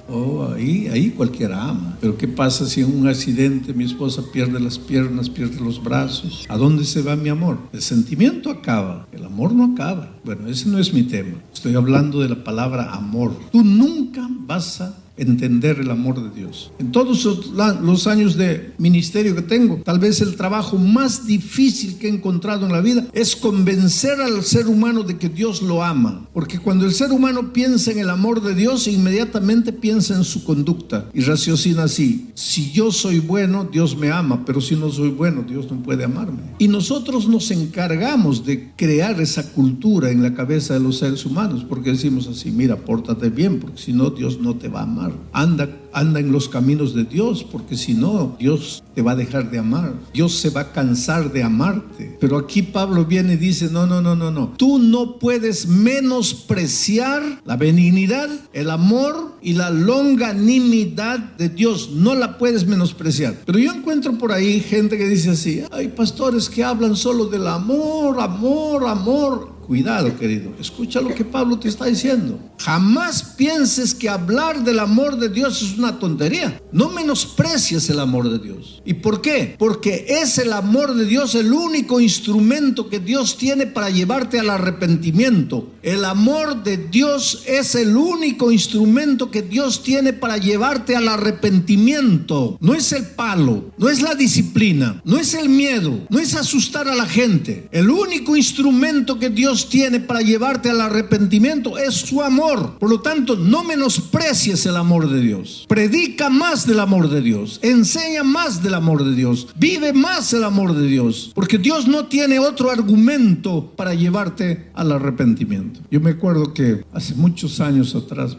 ahí cualquiera ama. Pero ¿qué pasa si en un accidente mi esposa pierde las piernas, pierde los brazos? ¿A dónde se va mi amor? El sentimiento acaba, el amor no acaba. Bueno, ese no es mi tema. Estoy hablando de la palabra amor. Tú nunca vas a entender el amor de Dios. En todos los años de ministerio que tengo, tal vez el trabajo más difícil que he encontrado en la vida es convencer al ser humano de que Dios lo ama. Porque cuando el ser humano piensa en el amor de Dios, inmediatamente piensa en su conducta y raciocina así: si yo soy bueno, Dios me ama, pero si no soy bueno, Dios no puede amarme. Y nosotros nos encargamos de crear esa cultura en la cabeza de los seres humanos, porque decimos así: mira, pórtate bien, porque si no, Dios no te va a amar. Anda en los caminos de Dios, porque si no, Dios te va a dejar de amar. Dios se va a cansar de amarte. Pero aquí Pablo viene y dice, no. Tú no puedes menospreciar la benignidad, el amor y la longanimidad de Dios. No la puedes menospreciar. Pero yo encuentro por ahí gente que dice así: hay pastores que hablan solo del amor, amor, amor. Cuidado, querido, escucha lo que Pablo te está diciendo. Jamás pienses que hablar del amor de Dios es una tontería. No menosprecies el amor de Dios. ¿Y por qué? Porque es el amor de Dios el único instrumento que Dios tiene para llevarte al arrepentimiento. El amor de Dios es el único instrumento que Dios tiene para llevarte al arrepentimiento. No es el palo, no es la disciplina, no es el miedo, no es asustar a la gente. El único instrumento que Dios tiene para llevarte al arrepentimiento es su amor. Por lo tanto, no menosprecies el amor de Dios. Predica más del amor de Dios, enseña más del amor de Dios, vive más el amor de Dios, porque Dios no tiene otro argumento para llevarte al arrepentimiento. Yo me acuerdo que hace muchos años atrás,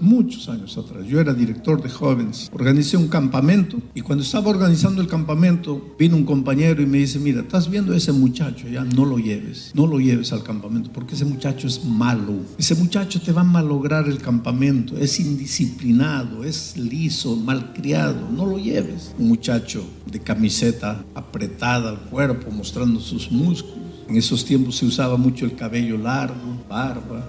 yo era director de jóvenes, organicé un campamento, y cuando estaba organizando el campamento, vino un compañero y me dice: mira, estás viendo a ese muchacho, ya no lo lleves al campamento, porque ese muchacho es malo, ese muchacho te va a malograr el campamento, es indisciplinado, es liso, malcriado, no lo lleves. Un muchacho de camiseta apretada al cuerpo, mostrando sus músculos. En esos tiempos se usaba mucho el cabello largo, barba,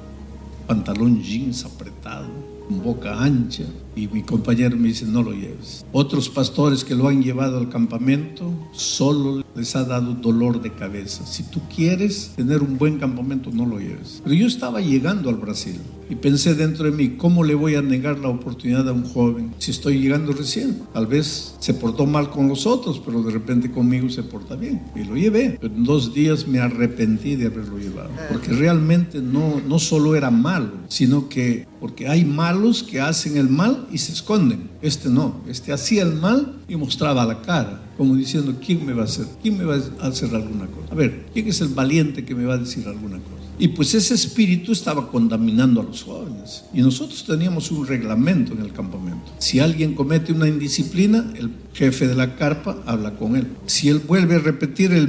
pantalón jeans apretado, con boca ancha, y mi compañero me dice, no lo lleves. Otros pastores que lo han llevado al campamento solo les ha dado dolor de cabeza. Si tú quieres tener un buen campamento, no lo lleves. Pero yo estaba llegando al Brasil y pensé dentro de mí, ¿cómo le voy a negar la oportunidad a un joven si estoy llegando recién? Tal vez se portó mal con los otros, pero de repente conmigo se porta bien. Y lo llevé. Pero en 2 días me arrepentí de haberlo llevado, porque realmente no solo era malo, sino que porque hay malos que hacen el mal y se esconden. Este no, este hacía el mal y mostraba la cara, como diciendo, ¿quién me va a hacer? ¿Quién me va a hacer alguna cosa? A ver, ¿quién es el valiente que me va a decir alguna cosa? Y pues ese espíritu estaba contaminando a los jóvenes. Y nosotros teníamos un reglamento en el campamento. Si alguien comete una indisciplina, el jefe de la carpa habla con él. Si él vuelve a repetir la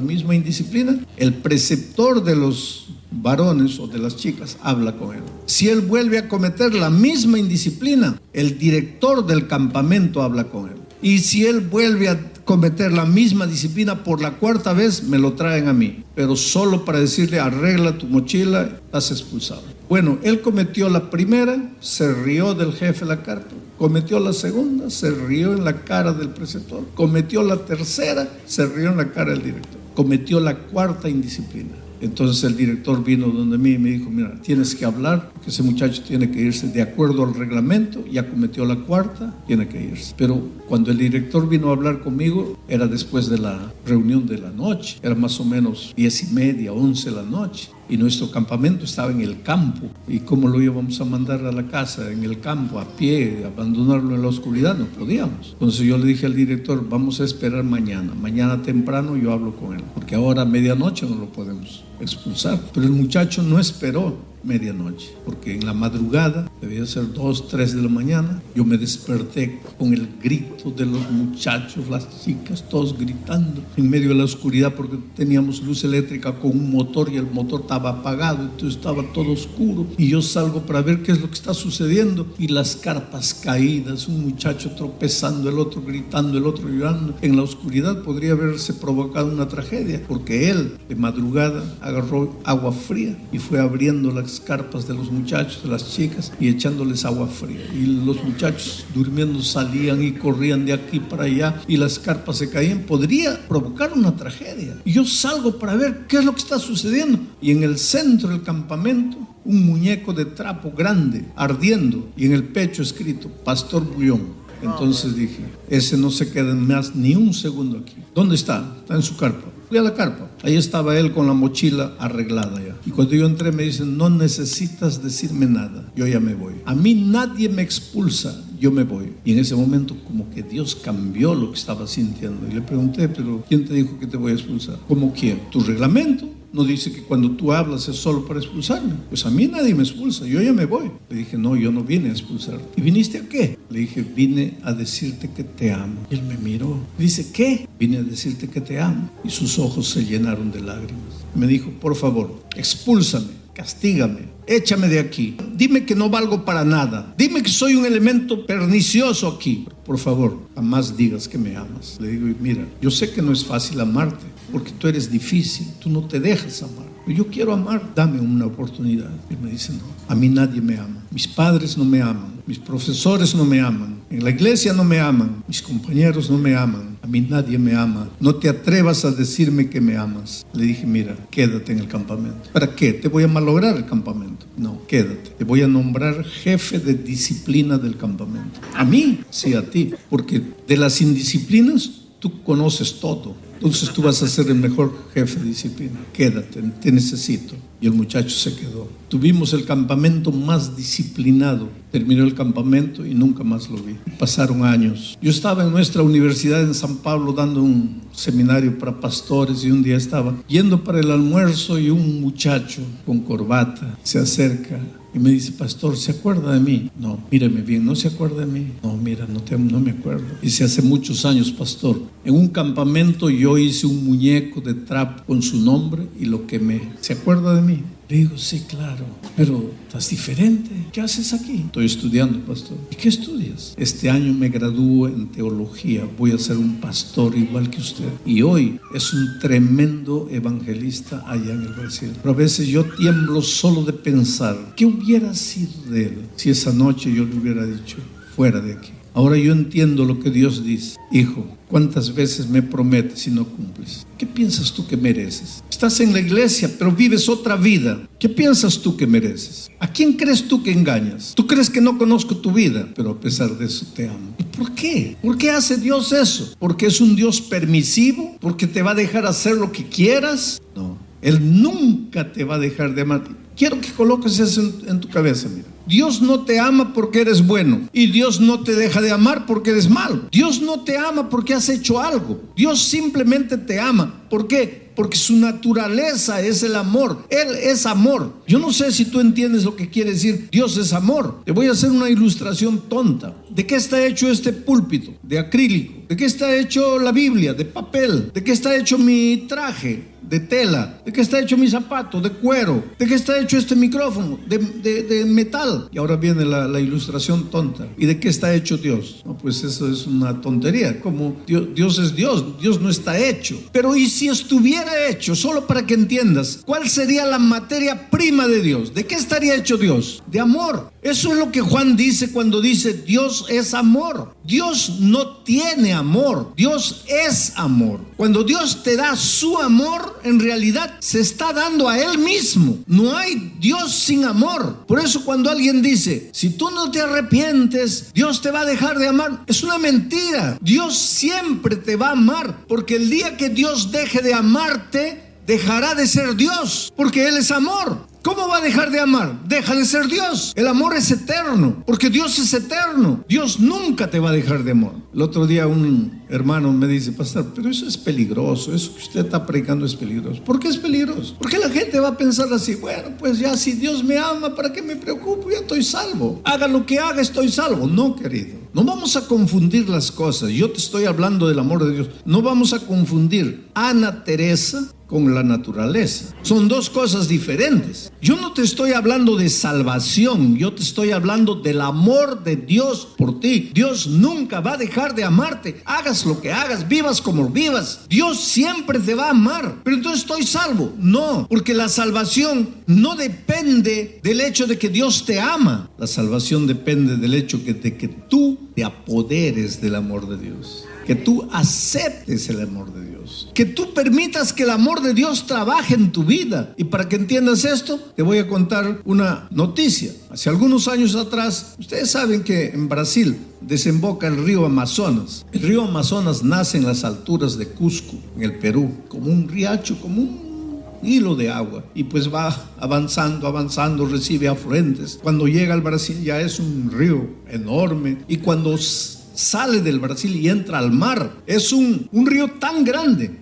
misma indisciplina, el preceptor de los varones o de las chicas habla con él. Si él vuelve a cometer la misma indisciplina, el director del campamento habla con él. Y si él vuelve a cometer la misma disciplina por la 4ª vez, me lo traen a mí, pero solo para decirle, arregla tu mochila, estás expulsado. Bueno, él cometió la primera, se rió del jefe de la carpa. Cometió la segunda, se rió en la cara del preceptor. Cometió la tercera, se rió en la cara del director. Cometió la 4ª indisciplina. Entonces el director vino donde mí y me dijo, mira, tienes que hablar, porque ese muchacho tiene que irse de acuerdo al reglamento, ya cometió la 4ª, tiene que irse. Pero cuando el director vino a hablar conmigo, era después de la reunión de la noche, era más o menos 10:30, 11 de la noche. Y nuestro campamento estaba en el campo. ¿Y cómo lo íbamos a mandar a la casa? En el campo, a pie, abandonarlo en la oscuridad, no podíamos. Entonces yo le dije al director, vamos a esperar mañana temprano yo hablo con él, porque ahora a medianoche no lo podemos expulsar. Pero el muchacho no esperó medianoche, porque en la madrugada, debía ser 2, 3 de la mañana, yo me desperté con el grito de los muchachos, las chicas, todos gritando en medio de la oscuridad, porque teníamos luz eléctrica con un motor y el motor estaba apagado, entonces estaba todo oscuro, y yo salgo para ver qué es lo que está sucediendo, y las carpas caídas, un muchacho tropezando, el otro gritando, el otro llorando. En la oscuridad podría haberse provocado una tragedia, porque él de madrugada agarró agua fría y fue abriendo las carpas de los muchachos, de las chicas, y echándoles agua fría, y los muchachos durmiendo salían y corrían de aquí para allá y las carpas se caían. Podría provocar una tragedia. Y yo salgo para ver qué es lo que está sucediendo, y en el centro del campamento un muñeco de trapo grande ardiendo y en el pecho escrito Pastor Bullón. Entonces dije, ese no se queda más ni un segundo aquí. ¿Dónde está? Está en su carpa. Fui a la carpa, ahí estaba él con la mochila arreglada ya. Y cuando yo entré me dicen, no necesitas decirme nada, yo ya me voy. A mí nadie me expulsa, yo me voy. Y en ese momento como que Dios cambió lo que estaba sintiendo. Y le pregunté, pero ¿quién te dijo que te voy a expulsar? ¿Cómo quién? ¿Tu reglamento no dice que cuando tú hablas es solo para expulsarme? Pues a mí nadie me expulsa, yo ya me voy. Le dije, no, yo no vine a expulsarte. ¿Y viniste a qué? Le dije, vine a decirte que te amo. Y él me miró. Dice, ¿qué? Vine a decirte que te amo. Y sus ojos se llenaron de lágrimas. Me dijo, por favor, expúlsame, castígame, échame de aquí. Dime que no valgo para nada. Dime que soy un elemento pernicioso aquí. Por favor, jamás digas que me amas. Le digo, mira, yo sé que no es fácil amarte, porque tú eres difícil, tú no te dejas amar. Pero yo quiero amar, dame una oportunidad. Y me dice, no, a mí nadie me ama. Mis padres no me aman, mis profesores no me aman, en la iglesia no me aman, mis compañeros no me aman, a mí nadie me ama. No te atrevas a decirme que me amas. Le dije, mira, quédate en el campamento. ¿Para qué? ¿Te voy a malograr el campamento? No, quédate. Te voy a nombrar jefe de disciplina del campamento. ¿A mí? Sí, a ti. Porque de las indisciplinas tú conoces todo. Entonces tú vas a ser el mejor jefe de disciplina. Quédate, te necesito. Y el muchacho se quedó. Tuvimos el campamento más disciplinado. Terminó el campamento y nunca más lo vi. Pasaron años. Yo estaba en nuestra universidad en San Pablo dando un seminario para pastores, y un día estaba yendo para el almuerzo y un muchacho con corbata se acerca y me dice, pastor, ¿se acuerda de mí? No, míreme bien, ¿no se acuerda de mí? No, mira, no me acuerdo. Dice, hace muchos años, pastor, en un campamento yo hice un muñeco de trapo con su nombre y lo quemé. ¿Se acuerda de mí? Le digo, sí, claro, pero estás diferente. ¿Qué haces aquí? Estoy estudiando, pastor. ¿Y qué estudias? Este año me gradúo en teología. Voy a ser un pastor igual que usted. Y hoy es un tremendo evangelista allá en el Brasil. Pero a veces yo tiemblo solo de pensar, ¿qué hubiera sido de él si esa noche yo le hubiera dicho, fuera de aquí? Ahora yo entiendo lo que Dios dice. Hijo, ¿cuántas veces me prometes y no cumples? ¿Qué piensas tú que mereces? Estás en la iglesia, pero vives otra vida. ¿Qué piensas tú que mereces? ¿A quién crees tú que engañas? Tú crees que no conozco tu vida, pero a pesar de eso te amo. ¿Y por qué? ¿Por qué hace Dios eso? ¿Porque es un Dios permisivo? ¿Porque te va a dejar hacer lo que quieras? No, Él nunca te va a dejar de amar. Quiero que coloques eso en tu cabeza, mira. Dios no te ama porque eres bueno y Dios no te deja de amar porque eres malo. Dios no te ama porque has hecho algo. Dios simplemente te ama. ¿Por qué? Porque su naturaleza es el amor. Él es amor. Yo no sé si tú entiendes lo que quiere decir Dios es amor. Te voy a hacer una ilustración tonta. ¿De qué está hecho este púlpito? De acrílico. ¿De qué está hecho la Biblia? De papel. ¿De qué está hecho mi traje? De tela. ¿De qué está hecho mi zapato? De cuero. ¿De qué está hecho este micrófono? De metal. Y ahora viene la ilustración tonta. ¿Y de qué está hecho Dios? No, pues eso es una tontería. Como Dios es Dios. Dios no está hecho. Pero ¿y si estuviera hecho? Solo para que entiendas, ¿cuál sería la materia prima de Dios? ¿De qué estaría hecho Dios? De amor. Eso es lo que Juan dice cuando dice Dios es amor. Dios no tiene amor. Dios es amor. Cuando Dios te da su amor, en realidad se está dando a Él mismo. No hay Dios sin amor. Por eso cuando alguien dice, si tú no te arrepientes, Dios te va a dejar de amar, es una mentira. Dios siempre te va a amar, porque el día que Dios deje de amarte, dejará de ser Dios, porque Él es amor. ¿Cómo va a dejar de amar? Deja de ser Dios. El amor es eterno, porque Dios es eterno. Dios nunca te va a dejar de amar. El otro día un hermano me dice, pastor, pero eso es peligroso, eso que usted está predicando es peligroso. ¿Por qué es peligroso? Porque la gente va a pensar así, bueno, pues ya si Dios me ama, ¿para qué me preocupo? Ya estoy salvo. Haga lo que haga, estoy salvo. No, querido. No vamos a confundir las cosas. Yo te estoy hablando del amor de Dios. No vamos a confundir Ana Teresa con la naturaleza. Son dos cosas diferentes. Yo no te estoy hablando de salvación, yo te estoy hablando del amor de Dios por ti. Dios nunca va a dejar de amarte. Hagas lo que hagas, vivas como vivas. Dios siempre te va a amar. Pero entonces estoy salvo. No, porque la salvación no depende del hecho de que Dios te ama. La salvación depende del hecho de que tú te apoderes del amor de Dios. Que tú aceptes el amor de Dios, que tú permitas que el amor de Dios trabaje en tu vida. Y para que entiendas esto, te voy a contar una noticia. Hace algunos años atrás, ustedes saben que en Brasil desemboca el río Amazonas. El río Amazonas nace en las alturas de Cusco, en el Perú, como un riacho, como un hilo de agua, y pues va avanzando, recibe afluentes. Cuando llega al Brasil ya es un río enorme, y cuando sale del Brasil y entra al mar, es un río tan grande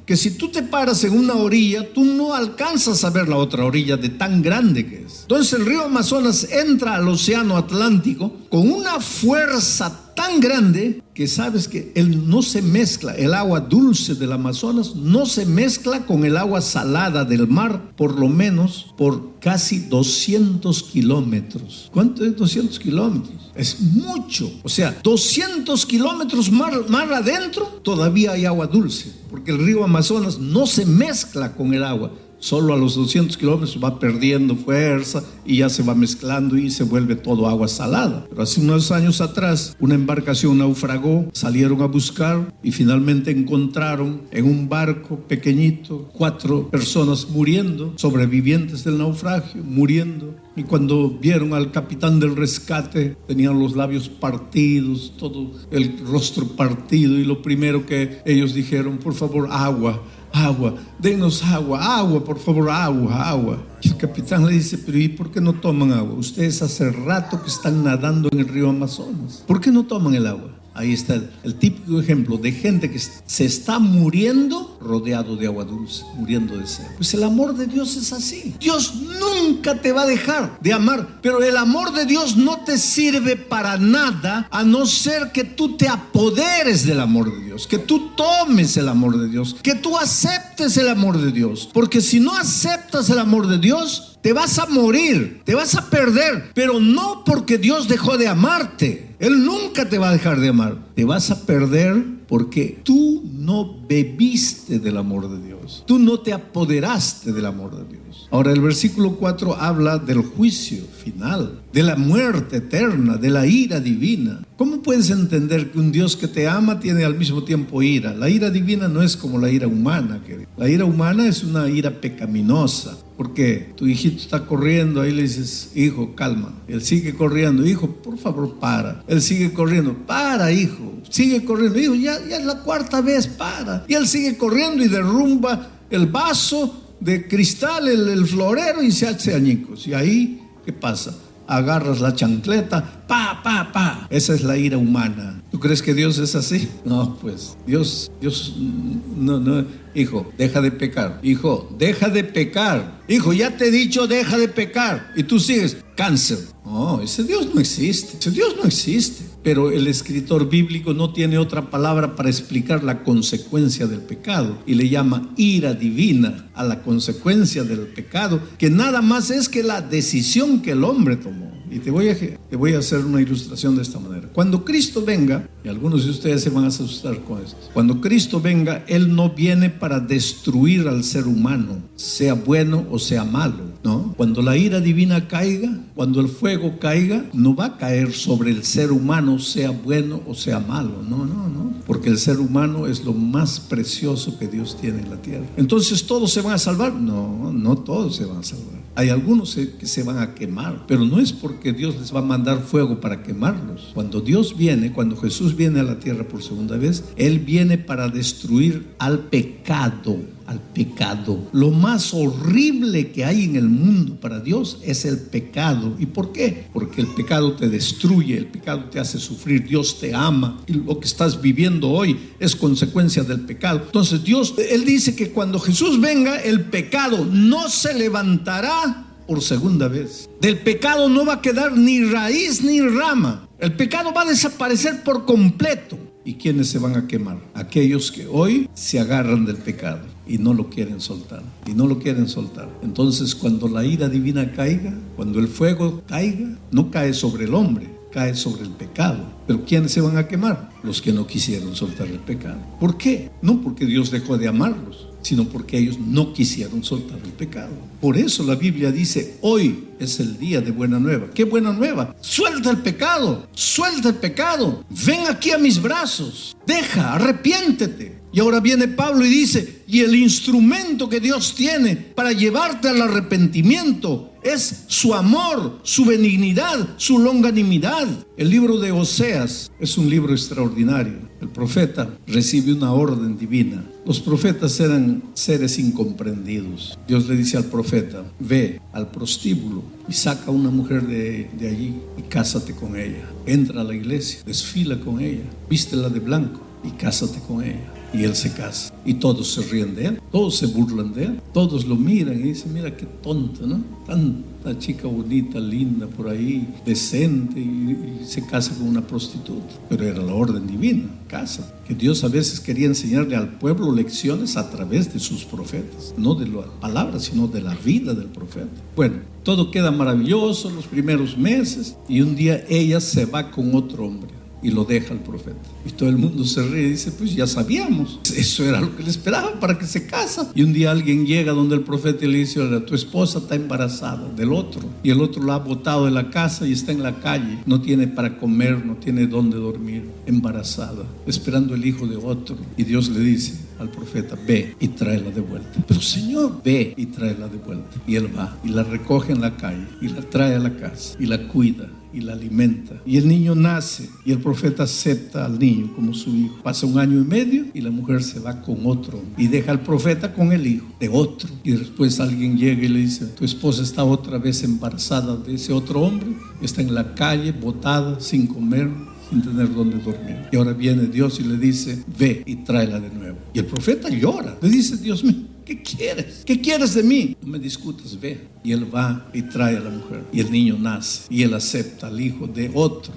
que si tú te paras en una orilla, tú no alcanzas a ver la otra orilla de tan grande que es. Entonces el río Amazonas entra al océano Atlántico con una fuerza tan grande que sabes que él no se mezcla, el agua dulce del Amazonas no se mezcla con el agua salada del mar, por lo menos por casi 200 kilómetros. ¿Cuánto es 200 kilómetros? Es mucho. O sea, 200 kilómetros mar adentro todavía hay agua dulce, porque el río Amazonas no se mezcla con el agua. Solo a los 200 kilómetros va perdiendo fuerza y ya se va mezclando y se vuelve todo agua salada. Pero hace unos años atrás una embarcación naufragó, salieron a buscar y finalmente encontraron en un barco pequeñito 4 personas muriendo, sobrevivientes del naufragio, muriendo. Y cuando vieron al capitán del rescate, tenían los labios partidos, todo el rostro partido, y lo primero que ellos dijeron, por favor, agua, denos agua, por favor, agua. Y el capitán le dice, pero ¿y por qué no toman agua? Ustedes hace rato que están nadando en el río Amazonas. ¿Por qué no toman el agua? Ahí está el típico ejemplo de gente que se está muriendo rodeado de agua dulce, muriendo de sed. Pues el amor de Dios es así. Dios nunca te va a dejar de amar, pero el amor de Dios no te sirve para nada a no ser que tú te apoderes del amor de Dios, que tú tomes el amor de Dios, que tú aceptes el amor de Dios. Porque si no aceptas el amor de Dios, te vas a morir, te vas a perder, pero no porque Dios dejó de amarte. Él nunca te va a dejar de amar. Te vas a perder porque tú no bebiste del amor de Dios. Tú no te apoderaste del amor de Dios. Ahora el versículo 4 habla del juicio final, de la muerte eterna, de la ira divina. ¿Cómo puedes entender que un Dios que te ama tiene al mismo tiempo ira? La ira divina no es como la ira humana. La ira humana es una ira pecaminosa. Porque tu hijito está corriendo, ahí le dices, hijo, calma. Él sigue corriendo, hijo, por favor, para. Él sigue corriendo, para, hijo. Sigue corriendo, hijo, ya es la cuarta vez, para. Y él sigue corriendo y derrumba el vaso de cristal, el florero, y se hace añicos. Y ahí, ¿qué pasa? Agarras la chancleta, pa. Esa es la ira humana. ¿Tú crees que Dios es así? No, pues Dios, no. Hijo, deja de pecar. Hijo, deja de pecar. Hijo, ya te he dicho, deja de pecar. Y tú sigues, cáncer. No, ese Dios no existe. Ese Dios no existe. Pero el escritor bíblico no tiene otra palabra para explicar la consecuencia del pecado. Y le llama ira divina a la consecuencia del pecado, que nada más es que la decisión que el hombre tomó. Y te voy a hacer una ilustración de esta manera. Cuando Cristo venga, y algunos de ustedes se van a asustar con esto. Cuando Cristo venga, Él no viene para destruir al ser humano, sea bueno o sea malo, ¿no? Cuando la ira divina caiga, cuando el fuego caiga, no va a caer sobre el ser humano, sea bueno o sea malo. No. Porque el ser humano es lo más precioso que Dios tiene en la tierra. Entonces, ¿todos se van a salvar? No todos se van a salvar. Hay algunos que se van a quemar, pero no es porque Dios les va a mandar fuego para quemarlos. Cuando Dios viene, cuando Jesús viene a la tierra por segunda vez, Él viene para destruir al pecado. Lo más horrible que hay en el mundo para Dios es el pecado. ¿Y por qué? Porque el pecado te destruye, el pecado te hace sufrir. Dios te ama y lo que estás viviendo hoy es consecuencia del pecado. Entonces Dios, Él dice que cuando Jesús venga, el pecado no se levantará por segunda vez. Del pecado no va a quedar ni raíz ni rama. El pecado va a desaparecer por completo. ¿Y quiénes se van a quemar? Aquellos que hoy se agarran del pecado y no lo quieren soltar. Entonces, cuando la ira divina caiga, cuando el fuego caiga, no cae sobre el hombre, cae sobre el pecado. ¿Pero quiénes se van a quemar? Los que no quisieron soltar el pecado. ¿Por qué? No porque Dios dejó de amarlos, sino porque ellos no quisieron soltar el pecado. Por eso la Biblia dice, hoy es el día de buena nueva. ¿Qué buena nueva? Suelta el pecado, ven aquí a mis brazos, arrepiéntete. Y ahora viene Pablo y dice, y el instrumento que Dios tiene para llevarte al arrepentimiento es su amor, su benignidad, su longanimidad. El libro de Oseas es un libro extraordinario. El profeta recibe una orden divina. Los profetas eran seres incomprendidos. Dios le dice al profeta, ve al prostíbulo y saca a una mujer de allí y cásate con ella. Entra a la iglesia, desfila con ella, vístela de blanco y cásate con ella. Y él se casa y todos se ríen de él, todos se burlan de él, todos lo miran y dicen, mira qué tonto, ¿no? Tanta chica bonita, linda por ahí, decente, y se casa con una prostituta. Pero era la orden divina, casa. Que Dios a veces quería enseñarle al pueblo lecciones a través de sus profetas, no de las palabras, sino de la vida del profeta. Bueno, todo queda maravilloso los primeros meses y un día ella se va con otro hombre y lo deja al profeta. Y todo el mundo se ríe y dice, pues ya sabíamos, eso era lo que le esperaban para que se casa. Y un día alguien llega donde el profeta y le dice, oiga, tu esposa está embarazada del otro, y el otro la ha botado de la casa y está en la calle, no tiene para comer, no tiene dónde dormir, embarazada, esperando el hijo de otro. Y Dios le dice al profeta, ve y tráela de vuelta. Pero Señor, ve y tráela de vuelta. Y él va y la recoge en la calle y la trae a la casa y la cuida y la alimenta. Y el niño nace y el profeta acepta al niño como su hijo. Pasa 1 año y medio y la mujer se va con otro y deja al profeta con el hijo de otro. Y después alguien llega y le dice, tu esposa está otra vez embarazada de ese otro hombre, está en la calle, botada, sin comer, sin tener dónde dormir. Y ahora viene Dios y le dice, ve y tráela de nuevo. Y el profeta llora, le dice, Dios mío, ¿qué quieres? ¿Qué quieres de mí? No me discutas, ve. Y él va y trae a la mujer. Y el niño nace. Y él acepta al hijo de otro.